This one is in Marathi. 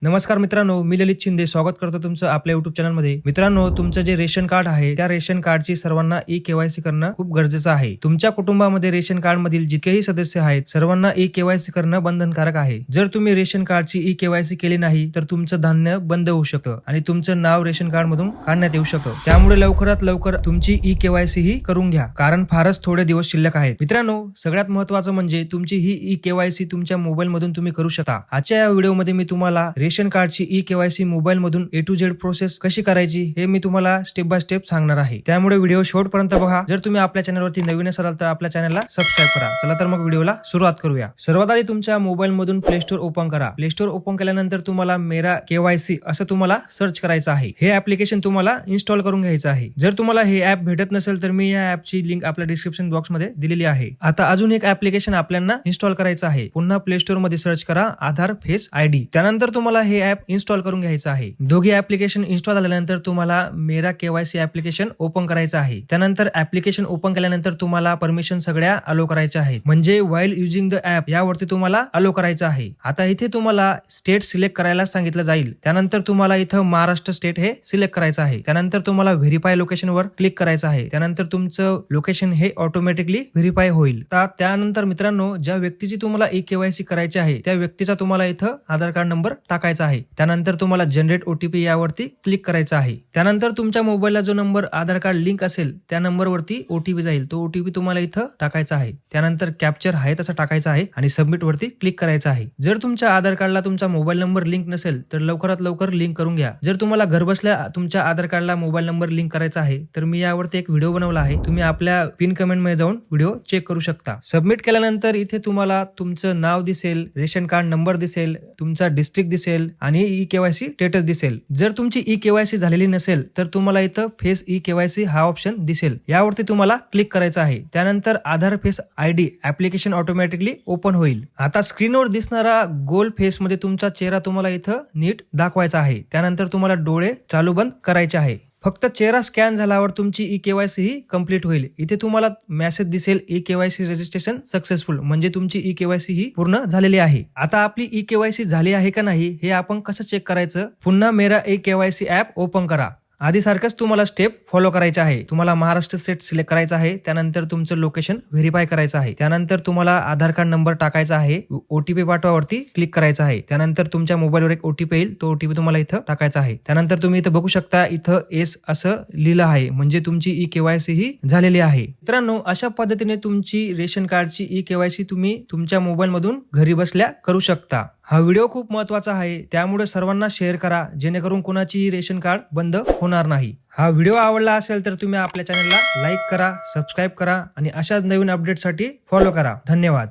नमस्कार मित्रांनो, मी ललित शिंदे स्वागत करतो तुमचं आपल्या युट्यूब चॅनलमध्ये। मित्रांनो, तुमचं जे रेशन कार्ड आहे त्या रेशन कार्डची सर्वांना ई-केवायसी करणं खूप गरजेचं आहे। तुमच्या कुटुंबामध्ये रेशन कार्ड मधील जितकेही सदस्य आहेत सर्वांना ई-केवायसी करणं बंधनकारक आहे। जर तुम्ही रेशन कार्डची ई-केवायसी केली नाही तर तुमचं धान्य बंद होऊ शकतं आणि तुमचं नाव रेशन कार्ड मधून काढण्यात येऊ शकतं। त्यामुळे लवकरात लवकर तुमची ई-केवायसी ही करून घ्या, कारण फारच थोडे दिवस शिल्लक आहेत। मित्रांनो, सगळ्यात महत्त्वाचं म्हणजे तुमची ही ई-केवायसी तुमच्या मोबाईल मधून तुम्ही करू शकता। आजच्या या व्हिडिओमध्ये मी तुम्हाला रेशन कार्डची ई-केवायसी मोबाईल मधून A to Z प्रोसेस कशी करायची हे मी तुम्हाला स्टेप बाय स्टेप सांगणार आहे। त्यामुळे व्हिडिओ शेवटपर्यंत बघा। जर तुम्ही आपल्या चॅनलवरती नवीन असाल तर आपल्या चॅनलला सबस्क्राइब करा। चला तर मग व्हिडिओला सुरुवात करूया। सर्वात आधी तुमच्या मोबाईल मधून प्ले स्टोअर ओपन करा। प्ले स्टोअर ओपन केल्यानंतर तुम्हाला मेरा केवायसी असं तुम्हाला सर्च करायचं आहे। हे ऍप्लिकेशन तुम्हाला इन्स्टॉल करून घ्यायचं आहे। जर तुम्हाला हे ऍप भेटत नसेल तर मी या ऍपची लिंक आपल्या डिस्क्रिप्शन बॉक्स मध्ये दिलेली आहे। आता अजून एक ऍप्लिकेशन आपल्याला इन्स्टॉल करायचं आहे। पुन्हा प्ले स्टोअर मध्ये सर्च करा आधार फेस आयडी। त्यानंतर तुम्हाला हे ऍप इन्स्टॉल करून घ्यायचं आहे। दोघी ऍप्लिकेशन इन्स्टॉल झाल्यानंतर तुम्हाला मेरा केवायसी ऍप्लिकेशन ओपन करायचं आहे। त्यानंतर ऍप्लिकेशन ओपन केल्यानंतर तुम्हाला परमिशन सगळ्या अलो करायच्या आहेत, म्हणजे व्हाईल युजिंग द ऍप यावरती तुम्हाला अलो करायचं आहे। आता इथे तुम्हाला स्टेट सिलेक्ट करायला सांगितलं जाईल। त्यानंतर तुम्हाला इथं महाराष्ट्र स्टेट हे सिलेक्ट करायचं आहे। त्यानंतर तुम्हाला व्हेरीफाय लोकेशन वर क्लिक करायचं आहे। त्यानंतर तुमचं लोकेशन हे ऑटोमॅटिकली व्हेरीफाय होईल। त्यानंतर मित्रांनो, ज्या व्यक्तीची तुम्हाला ई-केवायसी करायची आहे त्या व्यक्तीचा तुम्हाला इथं आधार कार्ड नंबर टाकायचा आहे। त्यानंतर तुम्हाला जनरेट ओटीपी यावरती क्लिक करायचं आहे। त्यानंतर तुमच्या मोबाईलला जो नंबर आधार कार्ड लिंक असेल त्या नंबरवरती ओटीपी जाईल। तो ओटीपी तुम्हाला इथं टाकायचा आहे। त्यानंतर कॅप्चर आहे तसा टाकायचा आहे आणि सबमिट वरती क्लिक करायचं आहे। जर तुमच्या आधार कार्डला तुमचा मोबाईल नंबर लिंक नसेल तर लवकरात लवकर लिंक करून घ्या। जर तुम्हाला घरबसल्या तुमच्या आधार कार्डला मोबाईल नंबर लिंक करायचा आहे तर मी यावरती एक व्हिडिओ बनवला आहे। तुम्ही आपल्या पिन कमेंट मध्ये जाऊन व्हिडिओ चेक करू शकता। सबमिट केल्यानंतर इथे तुम्हाला तुमचं नाव दिसेल, रेशन कार्ड नंबर दिसेल, तुमचा डिस्ट्रिक्ट दिसेल आणि ई-केवायसी स्टेटस दिसेल। जर तुमची ई-केवायसी झालेली नसेल तर तुम्हाला इथं फेस ई-केवायसी हा ऑप्शन दिसेल। यावरती तुम्हाला क्लिक करायचं आहे। त्यानंतर Aadhaar face ID application automatically open होईल। आता स्क्रीनवर दिसणारा गोल फेस मध्ये तुमचा चेहरा तुम्हाला इथं नीट दाखवायचा आहे। त्यानंतर तुम्हाला डोळे चालू बंद करायचे आहे। फक्त चेहरा स्कॅन झाल्यावर तुमची ई-केवायसी ही कंप्लीट होईल। इथे तुम्हाला मेसेज दिसेल ई-केवायसी रजिस्ट्रेशन सक्सेसफुल, म्हणजे तुमची ई-केवायसी ही पूर्ण झालेली आहे। आता आपली ई-केवायसी झाली आहे का नाही हे आपण कसं चेक करायचं? पुन्हा मेरा ई-केवायसी ऍप ओपन करा। आधी सारखंच तुम्हाला स्टेप फॉलो करायचे आहे। तुम्हाला महाराष्ट्र स्टेट सिलेक्ट करायचं आहे। त्यानंतर तुमचं लोकेशन व्हेरीफाय करायचं आहे। त्यानंतर तुम्हाला आधार कार्ड नंबर टाकायचा आहे। ओटीपी पाठवावरती क्लिक करायचं आहे। त्यानंतर तुमच्या मोबाईलवर एक ओटीपी येईल, तो ओटीपी तुम्हाला इथं टाकायचा आहे। त्यानंतर तुम्ही इथं बघू शकता इथं एस असं लिहिलं आहे, म्हणजे तुमची ई-केवायसी ही झालेली आहे। मित्रांनो, अशा पद्धतीने तुमची रेशन कार्डची ई-केवायसी तुम्ही तुमच्या मोबाईल मधून घरी बसल्या करू शकता। हा व्हिडिओ खूप महत्त्वाचा आहे, त्यामुळे सर्वांना शेअर करा, जेणेकरून कोणाचीही रेशन कार्ड बंद होणार नाही। हा व्हिडिओ आवडला असेल तर तुम्ही आपल्या चॅनलला लाईक करा, सबस्क्राईब करा आणि अशाच नवीन अपडेटसाठी फॉलो करा। धन्यवाद।